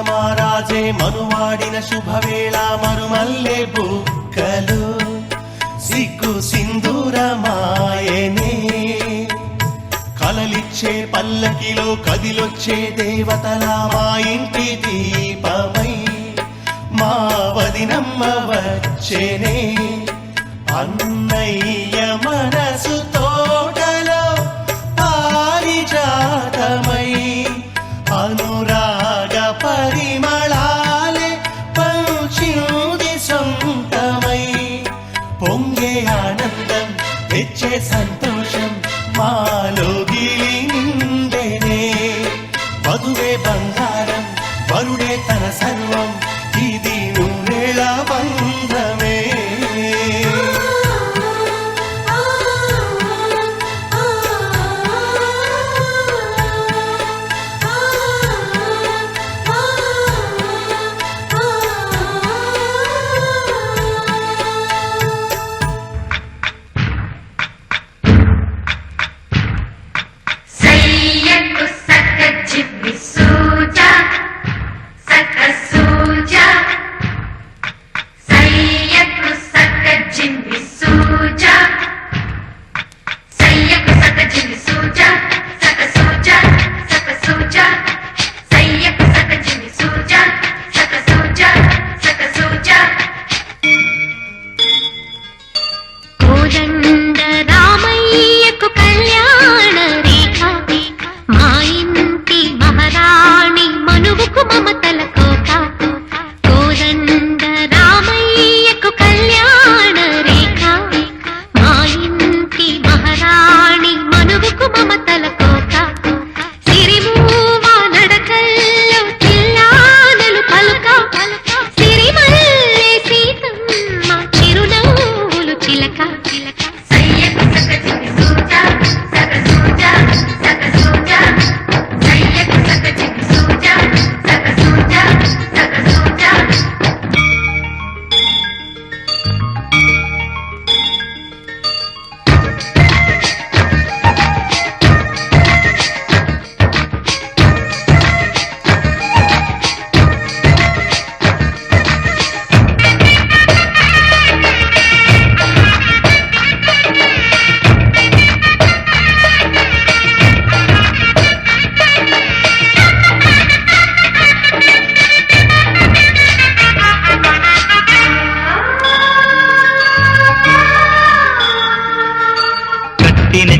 మారాజే మనువాడిన శుభవేళ మరుమల్లె బుక్కలు సిగ్గు సింధూరమాయనే కలలిచ్చే పల్లకిలో కదిలొచ్చే దేవతల మా ఇంటి దీపమై మా వదినమ్మ వచ్చేనే అన్నయ్య మనసు తోటలో పారిజాతమై అనురాగ పరిమళాలే పంచింది సొంతమై పొంగే ఆనందం తెచ్చే సంతోషం మాలో గిలి నిండేనే వధువే బంగారం వరుడే తన సర్వం ఇది నూరేళ్ళ బంధమే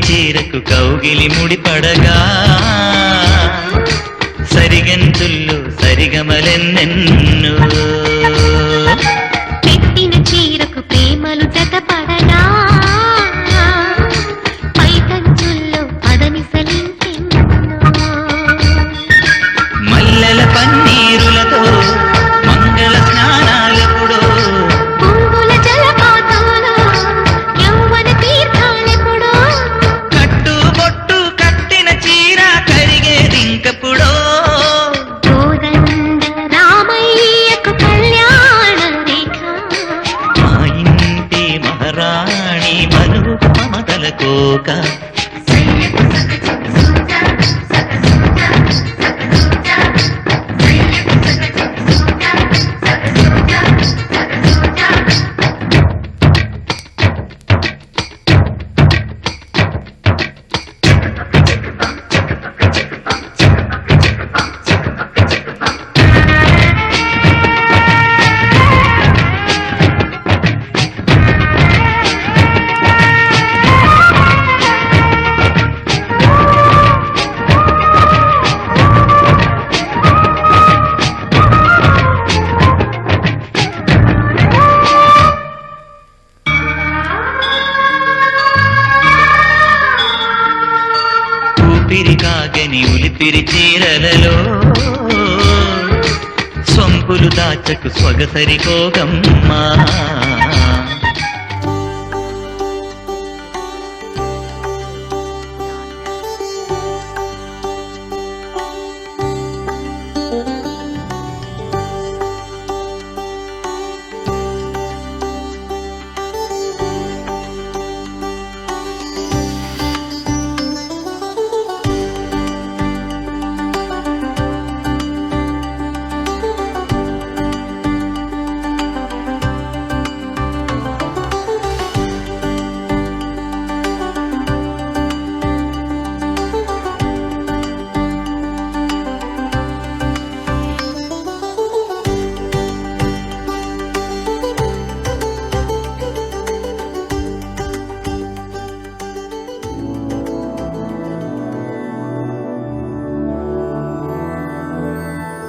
చీరకు కౌగిలి ముడిపడగా సరిగంతుల్లో సరిగమలెన్నెన్నో పెట్టిన చీరకు ప్రేమలు జతపడగా పైకంచుల్లో పదమిసలించెన్నో మల్లెల పన్నీరులతో మంగళ స్నానాలెప్పుడో పువ్వుల జలపాతంలో యౌవన తీర్థాలెప్పుడో కట్టు బొట్టు కట్టిన చీర కరిగేదింకప్పుడో కోదండ రామయ్య చింపిరి చీరలలో సొంపులు దాచకు సొగసరిపోగమ్మా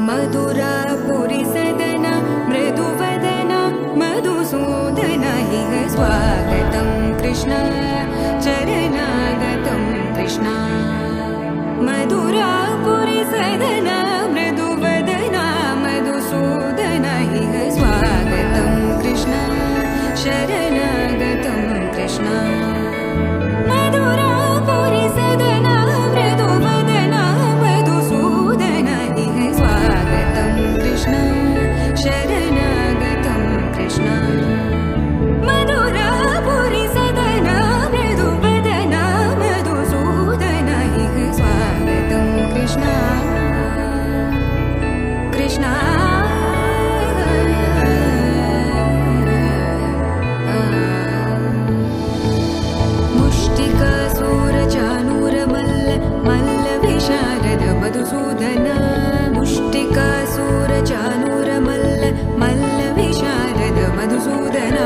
मधुरापुरी सदन मृदुवदन मधुसूदन इह स्वागतं कृष्ण चरणागतं कृष्ण मधुरापुरी सदन मृदुवदन मधुसूदन इह स्वागतं कृष्ण शरणागतं कृष्ण मधुरापुरी सदन मृदुवदन मधुसूदन इह स्वागतं कृष्ण शरणागतं कृष्ण मधुरापुरी सदन मृदुवदन मधुसूदन इह स्वागतं कृष्ण कृष्ण मुष्टिकासूरचानूरमल्ल मल्लविशारद मधुसूदन मुष्टिकासूरचानूरमल्ल मल्लविशारद मधुसूदन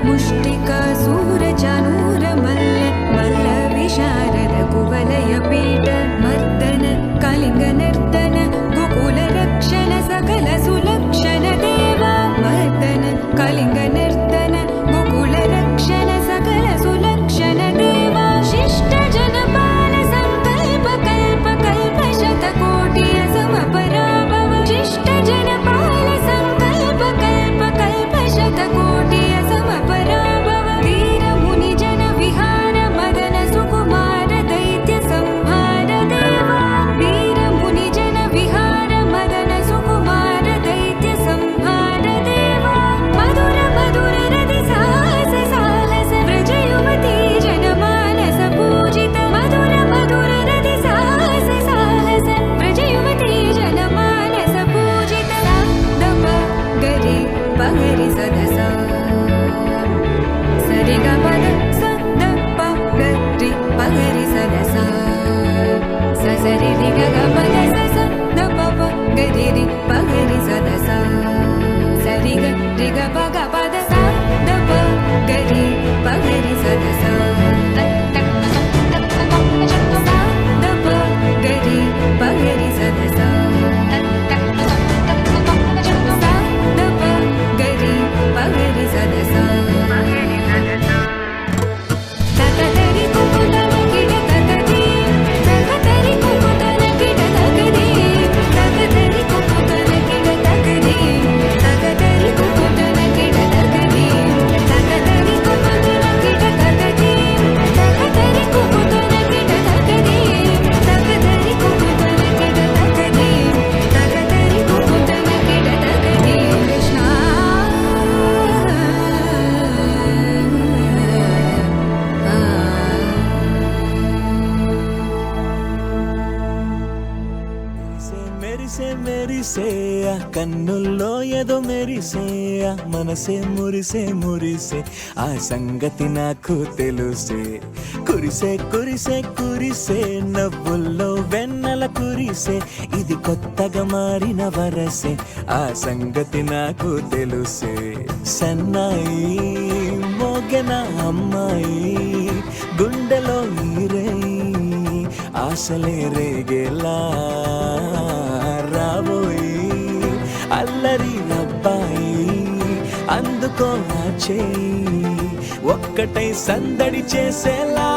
मुष्टिकासूरचानूरमल्ल मल्लविशारद कुवलयपीठ मर्दन कलिङ्गनर्दन गोकुलरक्षण सकल सुलक्षण देवा मर्दन कलिङ्गनर्दन गोकुलरक्षण सकल सुलक्षण देवा शिष्ट जनपाल संकल्प कल्प कल्प शतकोटि असमपराभव शिष्ट जनपाल संकल्प कल्प कल्प शतकोटि असमपराभव वीर मुनि जन विहार मदन सुकुमार दैत्य संहार देवा वीर मुनि जन विहार मदन सुकुमार दैत्य संहार देवा मधुर मधुर रति साहस साहस व्रज युवती जनमानस पूजित मधुर मधुर रति साहस साहस व्रज युवती जनमानस पूजित दप गरि पगरि सदसा सरि ग पद स द प गरि पगरि सदसा स सरि रि ग ग पद स स द प प गरि रि पगरि सदसा सरि ग रि ग प ग पद स द प गरि पगरि सदसा स द प गरि पगरि सदसा स द प गरि पगरि सदसा तकतरि कुकुतन किड तकति तकतरि कुकुतन किड तकति तकतरि कुकुतन किड तकति तकतरि कुकुतन किड तकति तकतरि कुकुतन किड तकति तकतरि कुकुतन किड तकति तकतरि कुकुतन किड तकति तकतरि कुकुतन किड तकति कृष्ण మెరిసే మెరిసే ఆ కన్నుల్లో ఏదో మెరిసే ఆ మనసే మురిసే మురిసే ఆ సంగతి నాకు తెలుసే కురిసే కురిసే కురిసే నవ్వుల్లో వెన్నెల కురిసే ఇది కొత్తగా మారిన వరసే ఆ సంగతి నాకు తెలుసే సన్నాయి మోగెన అమ్మాయి గుండెలో ఈరే ఆశలే రేగేలా రాబోయి అల్లరి అబ్బాయి అందుకో నా చేయి ఒక్కటై సందడి చేసేలా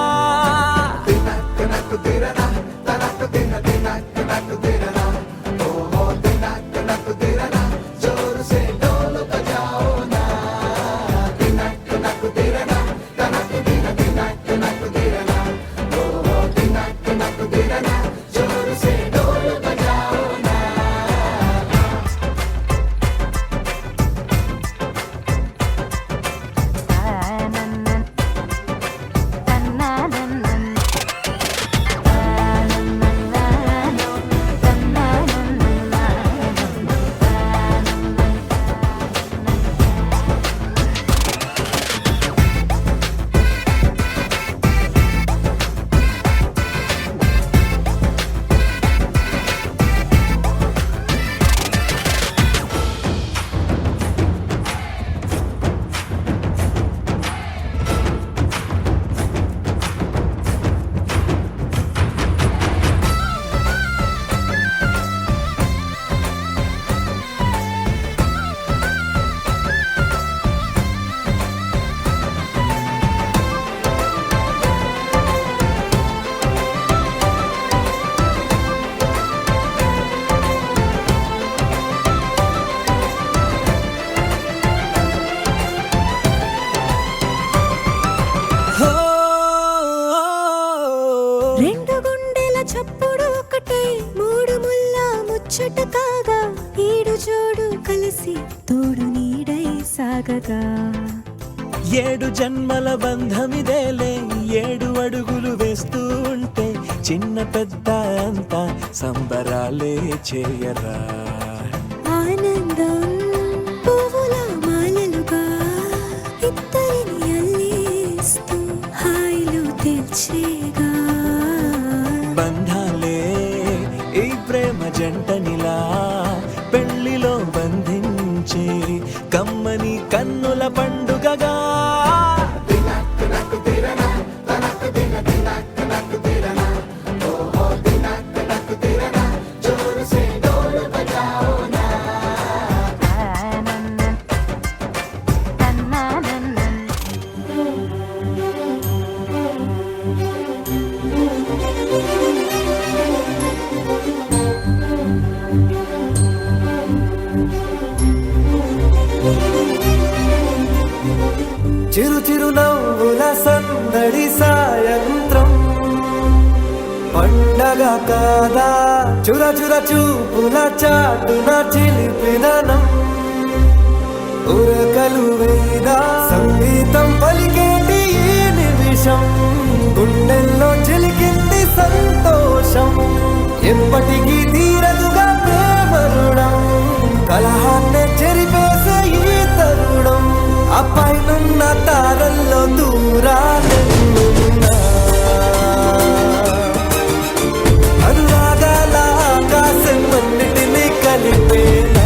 ముచ్చట కాగా ఈడు జోడు కలిసి తోడు నీడై సాగగా 7 జన్మల బంధమిదేలే 7 అడుగులు వేస్తూ ఉంటే చిన్న పెద్ద అంతా సంబరాలే చేయరా ఆనందం పువ్వుల మాలలుగా ఇద్దరిని అల్లేస్తూ హాయిలు తెల్చేగా బంధాలే ఈ ప్రేమ జంటనిలా పెళ్లిలో బంధించే కమ్మని కన్నుల పండుగగా చిరు చిరు నవ్వుల సందడి సాయంత్రం పండగ కాదా చుర చుర చూపుల చాటున చిలిపిదనం ఉరకలు వేదా సంగీతం పలికేటి ఈ నిమిషం గుండెల్లో చిలికింది సంతోషం ఎప్పటికీ తీరదుగా ప్రేమ రుణం కలహాన్నే చెరిపేసే ఈ తరుణం అపైనున్న తారల్లో దూరాలెన్నున్నా అనురాగాల ఆకాశం అన్నిటినీ కలిపేలా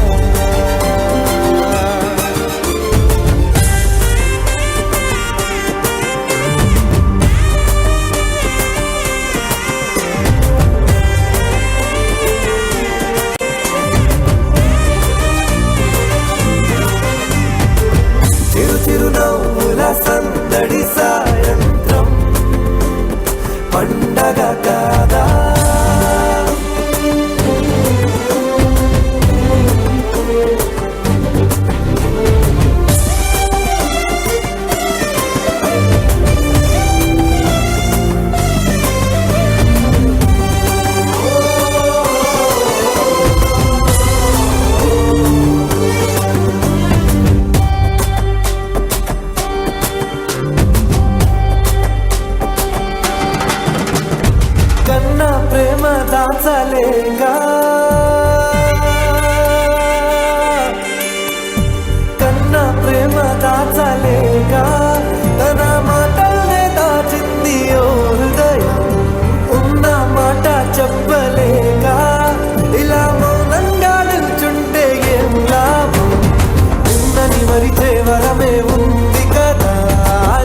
చిరు చిరు నవ్వుల సందడి సాయంత్రం పండగ కాదా కన్నా ప్రేమ దాచలేగా కన్నా ప్రేమ దాచలేగా తన మాటల్నే దాచింది ఓ హృదయం ఉన్న మాట చెప్పలేగా ఇలా మౌనంగా నిల్చుంటే ఏం లాభం నిన్నని మరిచే వరమే ఉంది కదా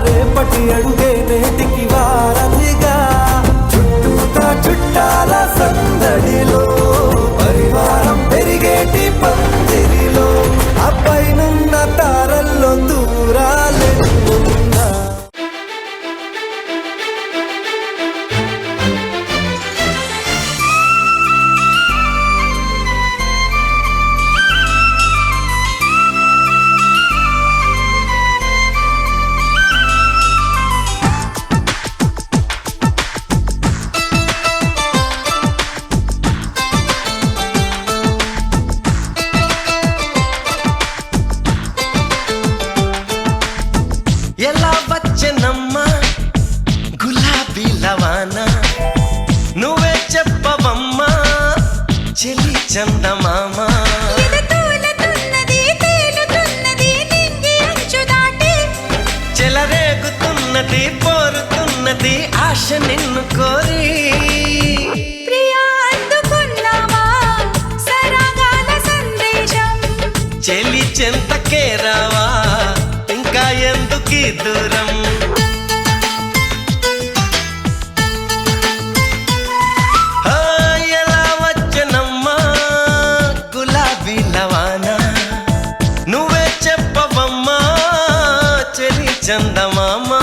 రేపటి అడుగే నేటికి వారధిగా చుట్టాల సందడిలో పరివారం పెరిగేటి పందిరిలో అపైనున్న తారల్లో దూరాలెన్నున్నా ఎలా వచ్చెనమ్మా గులాబీ లవానా నువ్వే చెప్పవమ్మా చెలి చందమామ చెలరేగుతున్నది పోరుతున్నది ఆశ నిన్ను కోరి చెలి చెంతకే రావా ఇంకా ఎందుకీ దూరం ఎలా వచ్చనమ్మా గులాబీ లవానా నువ్వే చెప్పవమ్మా చెలి చందమామా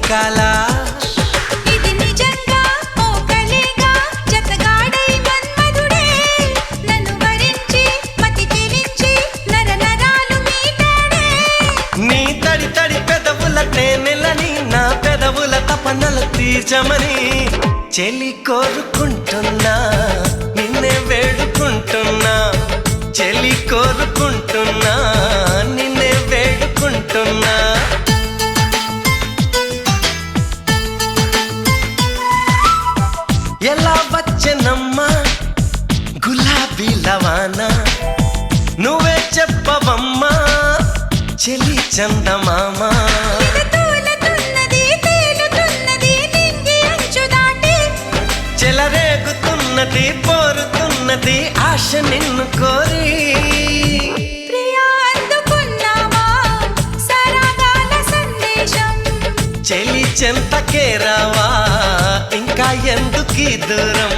చిరకాలా ఇది నిజంగా ఓ కలేగా జతగాడై మన్మధుడే నన్ను వరించి మతి చెలించి నరనరాలు మీటాడే నీ తడి తడి పెదవుల తేనెలని నా పెదవుల తపనలు తీర్చమని చెలి కోరుకుంటున్నా నిన్నే వేడుకుంటున్నా చెలి కోరుకుంటున్నా నిన్నే వేడుకుంటున్నా ఎలా వచ్చనమ్మా గులాబీ లవానా నువ్వే చెప్పవమ్మా చెలి చందమామా తూలుతున్నది తేలుతున్నది నింగి అంచు దాటి చెలరేగుతున్నది పోరుతున్నది ఆశ నిన్ను కోరి ప్రియా అందుకున్నావా సరాగాల సందేశం చెలి చెంతకే రావా ఇంకా ఎందుకీ దూరం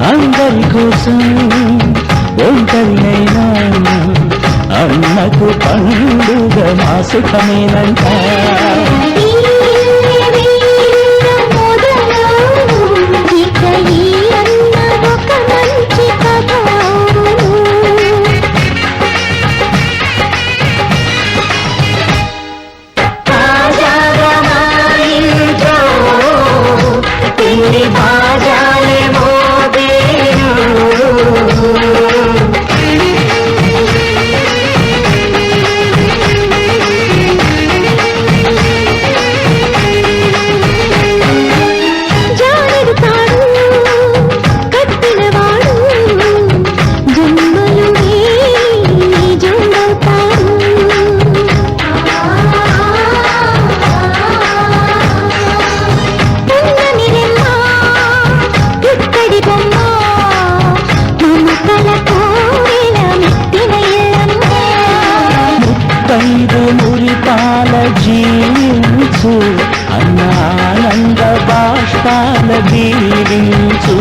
అందరి కోసం ఒంటరినైనా అన్నకు పండుగ మా సుఖమేనంట మురిపాల జీవించు అన్నానంద బాష్పాల దీవించు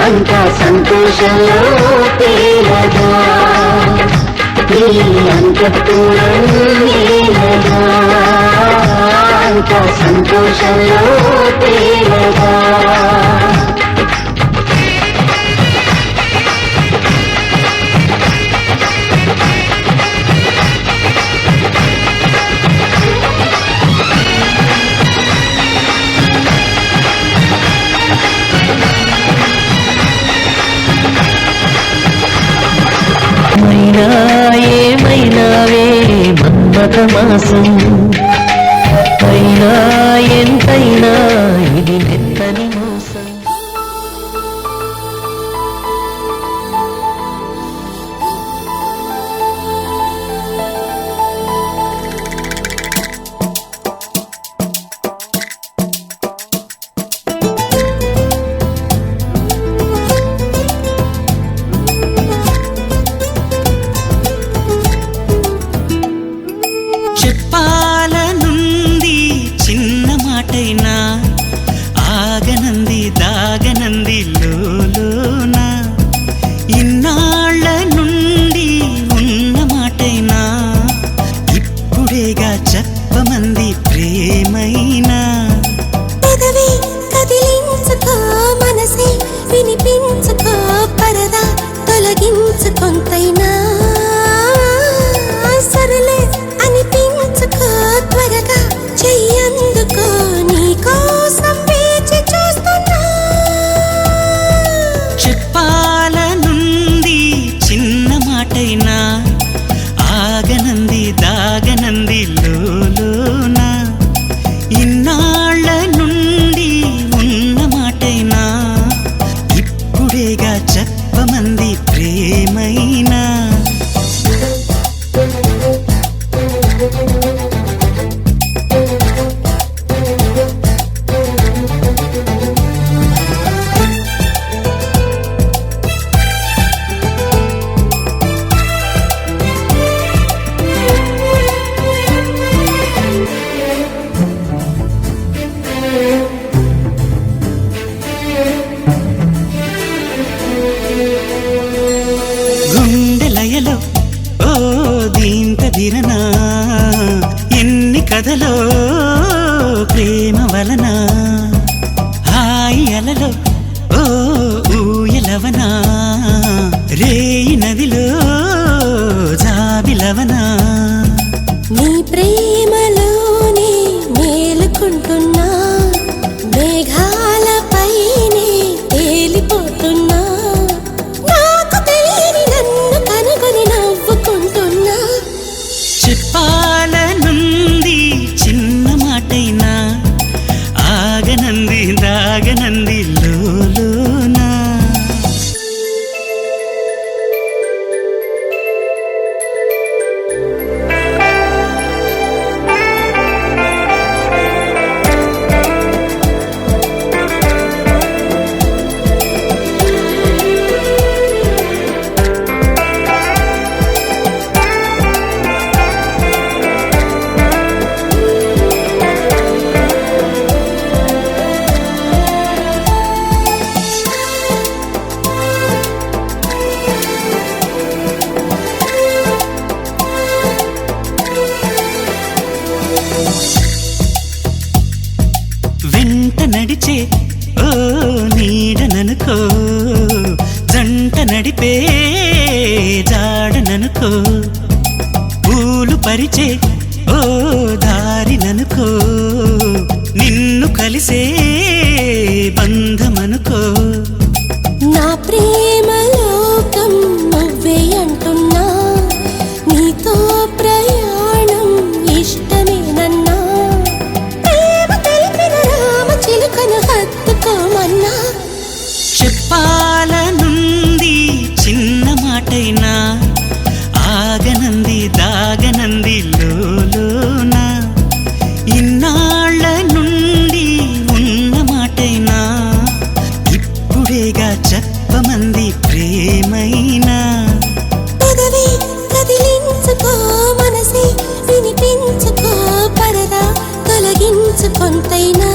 అంత సంతోషంలో తేలగా అంత సంతోషంలో తేలగా మైనా ఏమైనావే మన్మథ మాసం అయినా ఎంతైనా ఇది మెత్తని మోసం చెప్పాలనుంది చిన్న మాటైనా ఆగనంది దాగనంది లోలోన ఇన్నాళ్ళ నుండి ఉన్న మాటైనా ఇప్పుడేగా చెప్పమంది ప్రేమైనా పెదవి కదిలించుకో మనసే వినిపించుకో పరదా తొలగించుకొంతైనా సరలే అనిపించుకో త్వరగా చెయ్యందుకో నీకోసం వేచి చూస్తున్నా చెప్పాలనుంది చిన్న మాటైనా ఆగనంది దాగనంది లోలోన ఇన్నాళ్ళ నుండి ఉన్న మాటైనా ఇప్పుడేగా చెప్పమంది ప్రేమైనా గుండెలయలో ఓ దీంతదిరనా ఎన్ని కథలో ప్రేమ వలన హాయి అలలో ఓ ఊయలవనా రేయి నదిలో జాబిలవనా నీ ప్రేమలోనే మేలుకుంటున్నా మేఘాలపైనే తేలిపోతున్నా నాకు తెలియని నన్ను కనుగొని నవ్వుకుంటున్నా చెప్పాలనుంది చిన్న మాటైనా ఆగనంది దాగనంది లోలోనా వెంట నడిచే ఓ నీడననుకో జంట నడిపే జాడననుకో పూలు పరిచే ఓ దారిననుకో నిన్ను కలిసే బంధమనుకో నా ప్రేమ లోకం నువ్వే అంటున్నా నీతో ప్రయాణం ఇష్టమేనన్నా ప్రేమ తెలిపిన రామ చిలుకను హత్తుకోమన్నా చెప్పాలనుంది చిన్న మాటైనా ఆగనంది దాగనంది లోలోన ఇన్నాళ్ళ నుండి ఉన్న మాటైనా ఇప్పుడేగా చెప్పమంది ప్రేమైనా పెదవి కదిలించుకో మనసే వినిపించుకో పరదా తొలగించుకొంతైనా